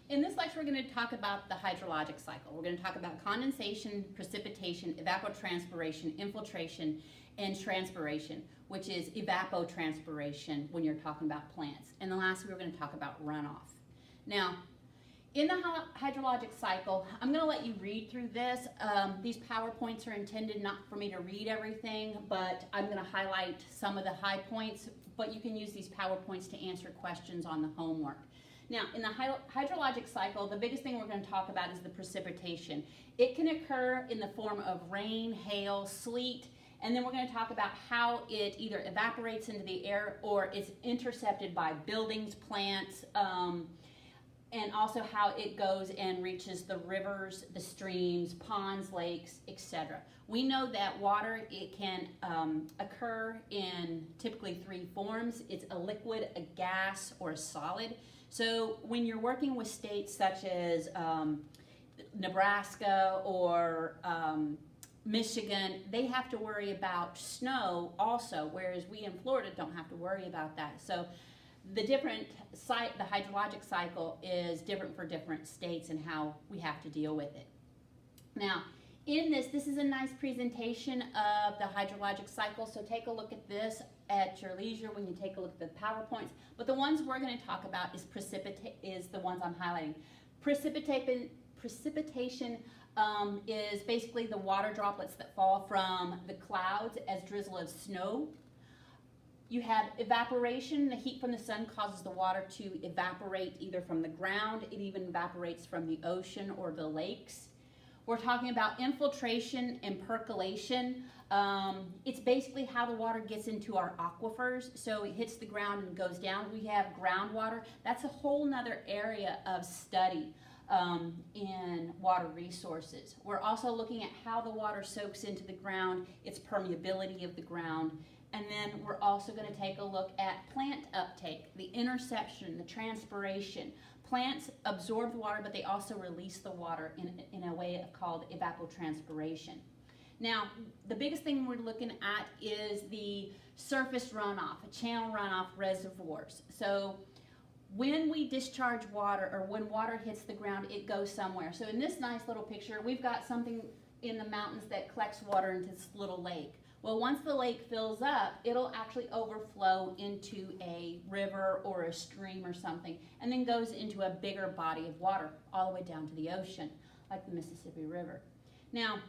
In this lecture, we're going to talk about the hydrologic cycle. We're going to talk about condensation, precipitation, evapotranspiration, infiltration, and transpiration, which is evapotranspiration when you're talking about plants. And then lastly, we're going to talk about runoff. Now, in the hydrologic cycle, I'm going to let you read through this. These PowerPoints are intended not for me to read everything, but I'm going to highlight some of the high points, but you can use these PowerPoints to answer questions on the homework. Now, in the hydrologic cycle, the biggest thing we're going to talk about is the precipitation. It can occur in the form of rain, hail, sleet, and then we're going to talk about how it either evaporates into the air or is intercepted by buildings, plants, and also how it goes and reaches the rivers, the streams, ponds, lakes, etc. We know that water, it can occur in typically three forms. It's a liquid, a gas, or a solid. So when you're working with states such as Nebraska or Michigan, they have to worry about snow also, whereas we in Florida don't have to worry about that. So the hydrologic cycle is different for different states and how we have to deal with it. Now, in this is a nice presentation of the hydrologic cycle, so take a look at this at your leisure when you take a look at the PowerPoints. But the ones we're going to talk about is the ones I'm highlighting. Precipitation is basically the water droplets that fall from the clouds as drizzle of snow. You have evaporation. The heat from the sun causes the water to evaporate either from the ground. It even evaporates from the ocean or the lakes. We're talking about infiltration and percolation. It's basically how the water gets into our aquifers. So it hits the ground and goes down. We have groundwater. That's a whole nother area of study in water resources. We're also looking at how the water soaks into the ground, its permeability of the ground. And then we're also going to take a look at plant uptake, the interception, the transpiration. Plants absorb the water, but they also release the water in a way called evapotranspiration. Now, the biggest thing we're looking at is the surface runoff, channel runoff reservoirs. So when we discharge water or when water hits the ground, it goes somewhere. So in this nice little picture, we've got something in the mountains that collects water into this little lake. Well, once the lake fills up, it'll actually overflow into a river or a stream or something, and then goes into a bigger body of water all the way down to the ocean, like the Mississippi River. Now,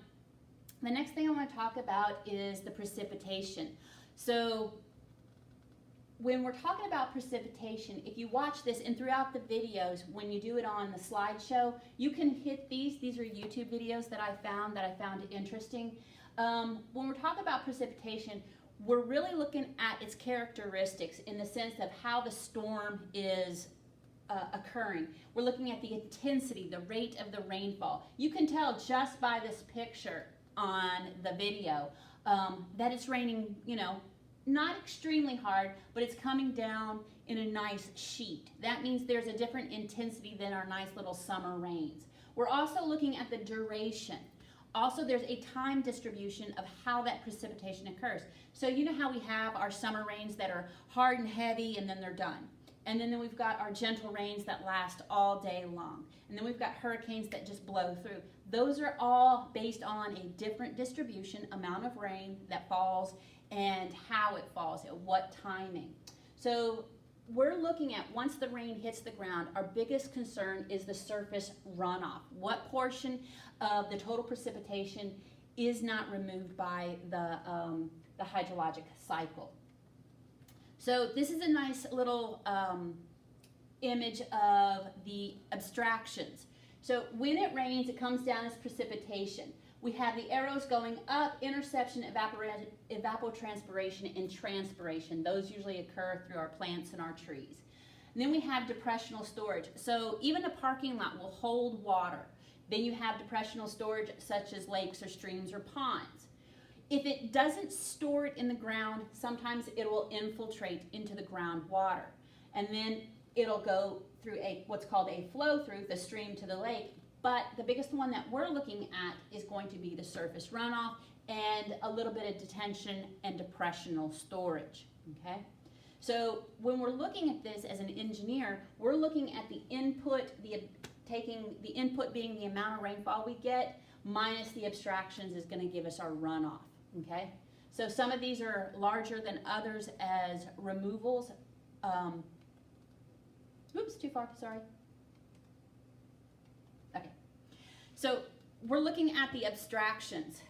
the next thing I want to talk about is the precipitation. So when we're talking about precipitation, if you watch this and throughout the videos, when you do it on the slideshow, you can hit these. These are YouTube videos that I found interesting. When we're talking about precipitation, we're really looking at its characteristics in the sense of how the storm is occurring. We're looking at the intensity, the rate of the rainfall. You can tell just by this picture on the video that it's raining, not extremely hard, but it's coming down in a nice sheet. That means there's a different intensity than our nice little summer rains. We're also looking at the duration. Also, there's a time distribution of how that precipitation occurs. So you know how we have our summer rains that are hard and heavy and then they're done. And then we've got our gentle rains that last all day long. And then we've got hurricanes that just blow through. Those are all based on a different distribution, amount of rain that falls and how it falls, at what timing. So we're looking at, once the rain hits the ground, our biggest concern is the surface runoff. What portion of the total precipitation is not removed by the hydrologic cycle? So this is a nice little image of the abstractions. So when it rains, it comes down as precipitation. We have the arrows going up, interception, evapotranspiration, and transpiration. Those usually occur through our plants and our trees. And then we have depressional storage. So even a parking lot will hold water. Then you have depressional storage such as lakes or streams or ponds. If it doesn't store it in the ground, sometimes it will infiltrate into the groundwater. And then it'll go through what's called a flow through, the stream to the lake. But the biggest one that we're looking at is going to be the surface runoff and a little bit of detention and depressional storage, okay? So when we're looking at this as an engineer, we're looking at the input, the taking the input being the amount of rainfall we get, minus the abstractions is going to give us our runoff, okay? So some of these are larger than others as removals. Oops, too far, sorry. Okay, so we're looking at the abstractions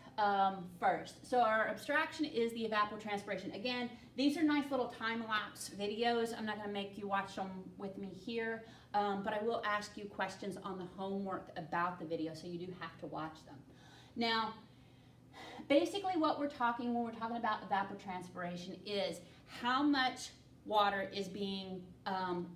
first. So our abstraction is the evapotranspiration. Again, these are nice little time-lapse videos. I'm not going to make you watch them with me here, but I will ask you questions on the homework about the video, so you do have to watch them. Now, basically what we're talking when we're talking about evapotranspiration is how much water is being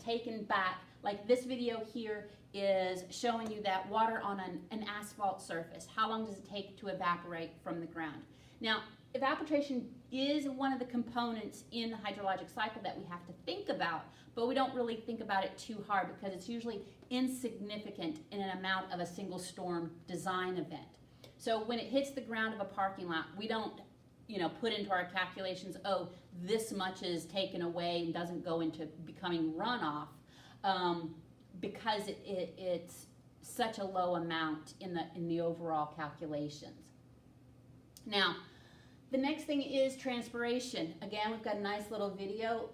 taken back. Like this video here is showing you that water on an asphalt surface. How long does it take to evaporate from the ground? Now, evapotration is one of the components in the hydrologic cycle that we have to think about, but we don't really think about it too hard because it's usually insignificant in an amount of a single storm design event. So when it hits the ground of a parking lot, we don't, put into our calculations, oh, this much is taken away and doesn't go into becoming runoff, because it's such a low amount in the overall calculations. Now, the next thing is transpiration. Again, we've got a nice little video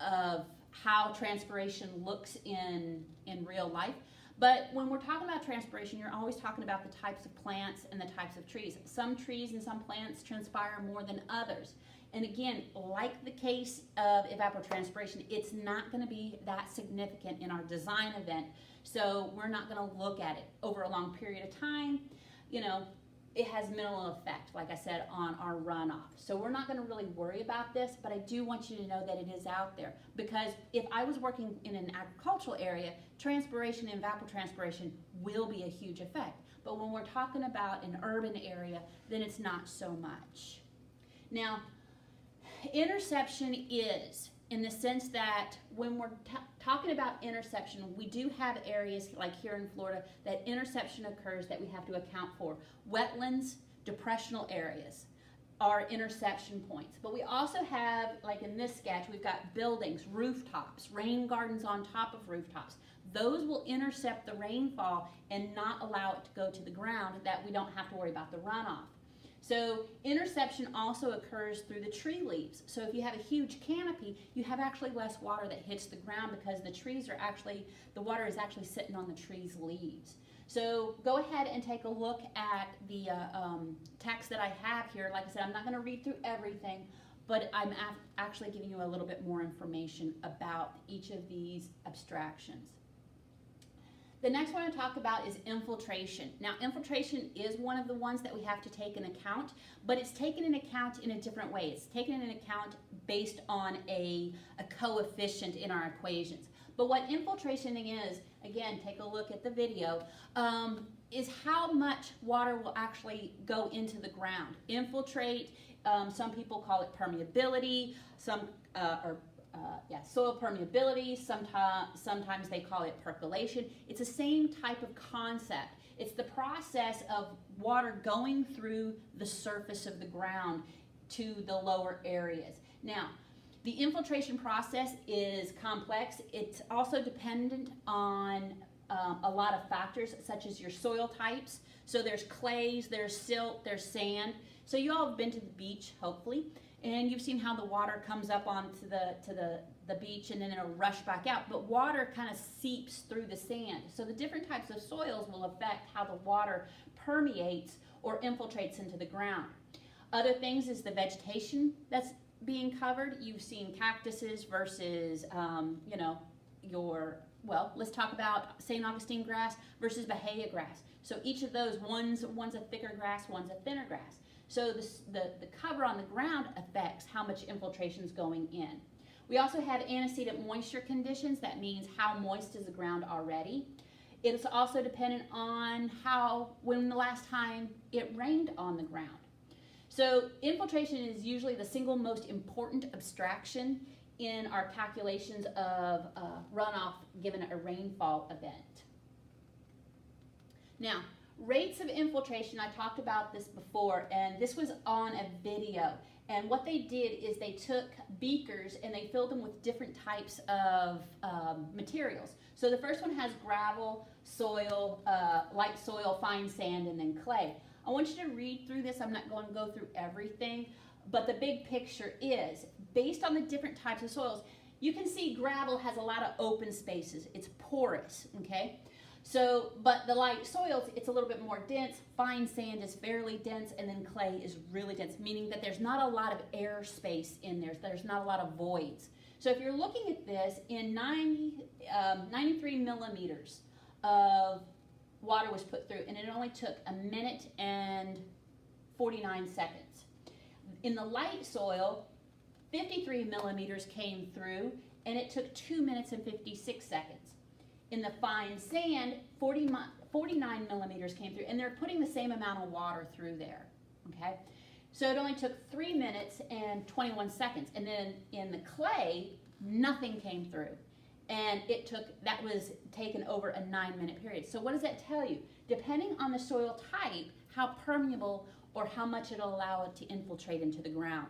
of how transpiration looks in real life. But when we're talking about transpiration, you're always talking about the types of plants and the types of trees. Some trees and some plants transpire more than others. And again, like the case of evapotranspiration, it's not going to be that significant in our design event. So we're not going to look at it over a long period of time. It has minimal effect, like I said, on our runoff. So we're not going to really worry about this, but I do want you to know that it is out there. Because if I was working in an agricultural area, transpiration and evapotranspiration will be a huge effect. But when we're talking about an urban area, then it's not so much. Now, interception is, in the sense that when we're talking about interception, we do have areas like here in Florida that interception occurs that we have to account for. Wetlands, depressional areas are interception points. But we also have, like in this sketch, we've got buildings, rooftops, rain gardens on top of rooftops. Those will intercept the rainfall and not allow it to go to the ground, that we don't have to worry about the runoff. So interception also occurs through the tree leaves. So if you have a huge canopy, you have actually less water that hits the ground because the water is actually sitting on the tree's leaves. So go ahead and take a look at the text that I have here. Like I said, I'm not going to read through everything, but I'm actually giving you a little bit more information about each of these abstractions. The next one I talk about is infiltration. Now, infiltration is one of the ones that we have to take into account, but it's taken into account in a different way. It's taken into account based on a coefficient in our equations. But what infiltration is, again, take a look at the video, is how much water will actually go into the ground. Infiltrate, some people call it permeability, soil permeability, sometimes they call it percolation. It's the same type of concept. It's the process of water going through the surface of the ground to the lower areas. Now, the infiltration process is complex. It's also dependent on a lot of factors, such as your soil types. So there's clays, there's silt, there's sand. So you all have been to the beach, hopefully, and you've seen how the water comes up onto the beach and then it'll rush back out. But water kind of seeps through the sand. So the different types of soils will affect how the water permeates or infiltrates into the ground. Other things is the vegetation that's being covered. You've seen cactuses versus, let's talk about St. Augustine grass versus Bahia grass. So each of those, one's a thicker grass, one's a thinner grass. So the cover on the ground affects how much infiltration is going in. We also have antecedent moisture conditions. That means how moist is the ground already. It's also dependent on when the last time it rained on the ground. So infiltration is usually the single most important abstraction in our calculations of runoff given a rainfall event. Now, rates of infiltration, I talked about this before, and this was on a video. And what they did is they took beakers and they filled them with different types of materials. So the first one has gravel, soil, light soil, fine sand, and then clay. I want you to read through this. I'm not going to go through everything, but the big picture is, based on the different types of soils, you can see gravel has a lot of open spaces. It's porous, okay? So, but the light soils, it's a little bit more dense. Fine sand is fairly dense, and then clay is really dense, meaning that there's not a lot of air space in there. There's not a lot of voids. So if you're looking at this, in 93 millimeters of water was put through, and it only took 1 minute and 49 seconds. In the light soil, 53 millimeters came through, and it took 2 minutes and 56 seconds. In the fine sand, 49 millimeters came through, and they're putting the same amount of water through there, okay? So it only took 3 minutes and 21 seconds. And then in the clay, nothing came through. And that was taken over a 9-minute period. So what does that tell you? Depending on the soil type, how permeable or how much it'll allow it to infiltrate into the ground,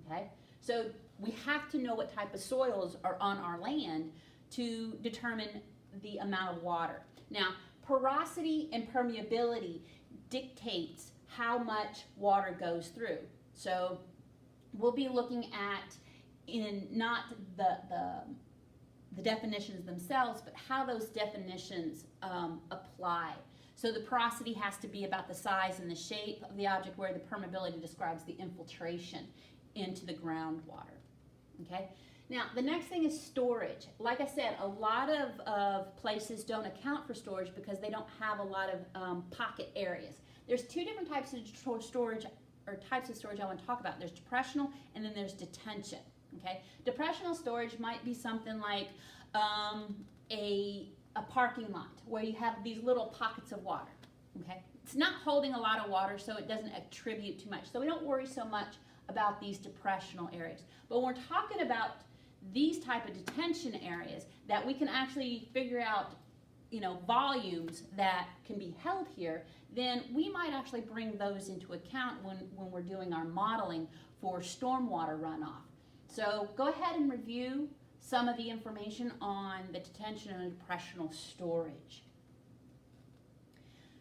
okay? So we have to know what type of soils are on our land to determine the amount of water. Now, porosity and permeability dictates how much water goes through. So we'll be looking at, in not the definitions themselves, but how those definitions apply. So the porosity has to be about the size and the shape of the object, where the permeability describes the infiltration into the groundwater, okay? Now, the next thing is storage. Like I said, a lot of places don't account for storage because they don't have a lot of pocket areas. There's two different types of storage, or types of storage I want to talk about. There's depressional, and then there's detention, okay? Depressional storage might be something like a parking lot where you have these little pockets of water, okay? It's not holding a lot of water, so it doesn't attribute too much. So we don't worry so much about these depressional areas. But when we're talking about these type of detention areas that we can actually figure out, volumes that can be held here, then we might actually bring those into account when we're doing our modeling for stormwater runoff. So go ahead and review some of the information on the detention and depressional storage.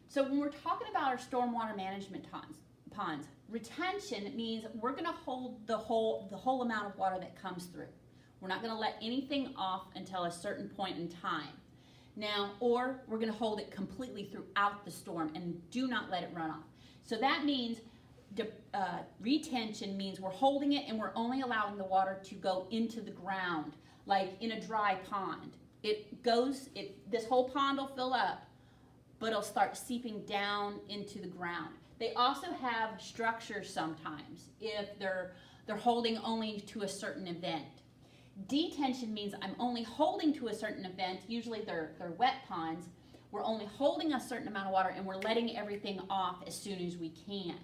So when we're talking about our stormwater management ponds, retention means we're going to hold the whole amount of water that comes through. We're not going to let anything off until a certain point in time. Now, or we're going to hold it completely throughout the storm and do not let it run off. So that means retention means we're holding it and we're only allowing the water to go into the ground, like in a dry pond. This whole pond will fill up, but it'll start seeping down into the ground. They also have structures sometimes if they're holding only to a certain event. Detention means I'm only holding to a certain event. Usually they're wet ponds. We're only holding a certain amount of water and we're letting everything off as soon as we can.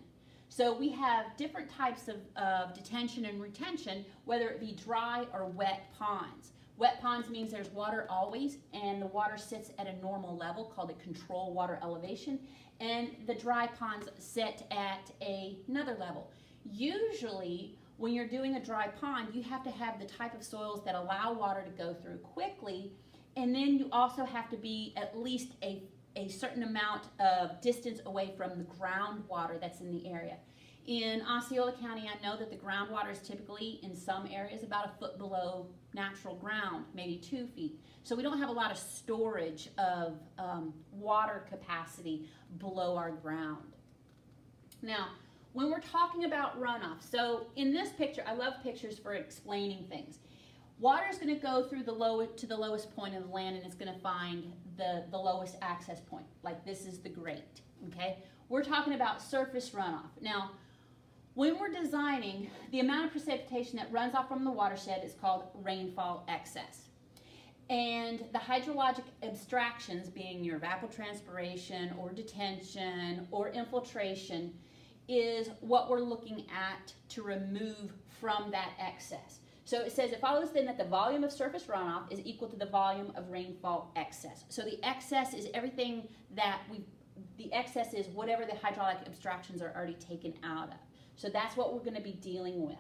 So we have different types of detention and retention, whether it be dry or wet ponds. Wet ponds means there's water always and the water sits at a normal level called a control water elevation, and the dry ponds sit at another level. Usually when you're doing a dry pond, you have to have the type of soils that allow water to go through quickly, and then you also have to be at least a certain amount of distance away from the groundwater that's in the area. In Osceola County, I know that the groundwater is typically in some areas about 1 foot below natural ground, maybe 2 feet. So we don't have a lot of storage of water capacity below our ground. Now, when we're talking about runoff, so in this picture, I love pictures for explaining things. Water is going to go through the lowest point of the land, and it's going to find the lowest access point. Like this is the grate, okay? We're talking about surface runoff. Now, when we're designing, the amount of precipitation that runs off from the watershed is called rainfall excess. And the hydrologic abstractions, being your evapotranspiration or detention or infiltration, is what we're looking at to remove from that excess. So it says it follows then that the volume of surface runoff is equal to the volume of rainfall excess. So the excess is everything that the excess is whatever the hydraulic abstractions are already taken out of. So that's what we're going to be dealing with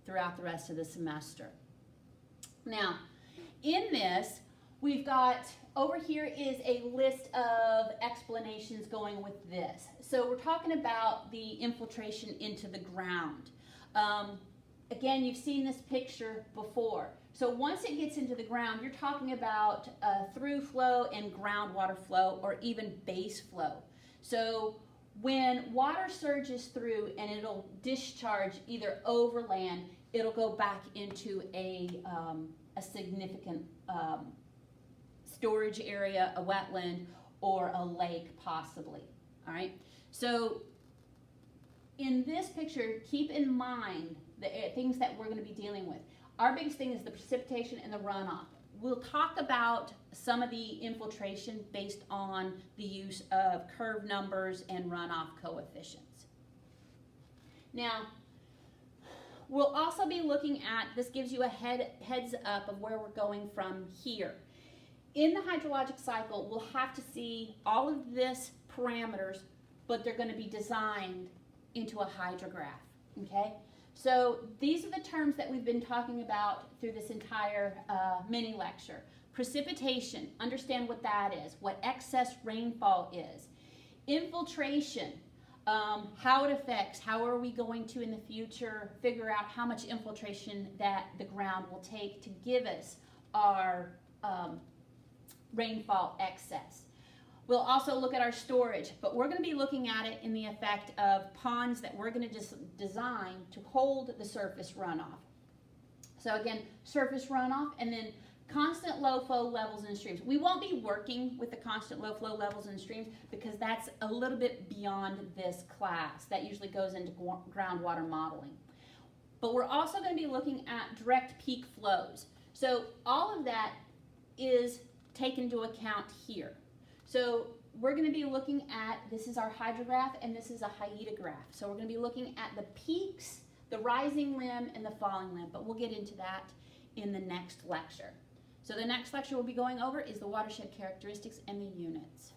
throughout the rest of the semester. Now, in this, we've got, over here is a list of explanations going with this. So we're talking about the infiltration into the ground. Again, you've seen this picture before. So once it gets into the ground, you're talking about through flow and groundwater flow, or even base flow. So when water surges through and it'll discharge either overland, it'll go back into a significant storage area, a wetland, or a lake possibly. All right. So in this picture, keep in mind the things that we're going to be dealing with. Our biggest thing is the precipitation and the runoff. We'll talk about some of the infiltration based on the use of curve numbers and runoff coefficients. Now, we'll also be looking at, this gives you a heads up of where we're going from here. In the hydrologic cycle, we'll have to see all of this parameters, but they're going to be designed into a hydrograph, okay? So these are the terms that we've been talking about through this entire mini lecture. Precipitation, understand what that is, what excess rainfall is. Infiltration, how it affects, how are we going to in the future figure out how much infiltration that the ground will take to give us our rainfall excess. We'll also look at our storage, but we're going to be looking at it in the effect of ponds that we're going to design to hold the surface runoff. So again, surface runoff, and then constant low flow levels in streams. We won't be working with the constant low flow levels in streams because that's a little bit beyond this class. That usually goes into groundwater modeling. But we're also going to be looking at direct peak flows. So all of that is taken into account here. So we're going to be looking at, this is our hydrograph and this is a hyetograph. So we're going to be looking at the peaks, the rising limb, and the falling limb, but we'll get into that in the next lecture. So the next lecture we'll be going over is the watershed characteristics and the units.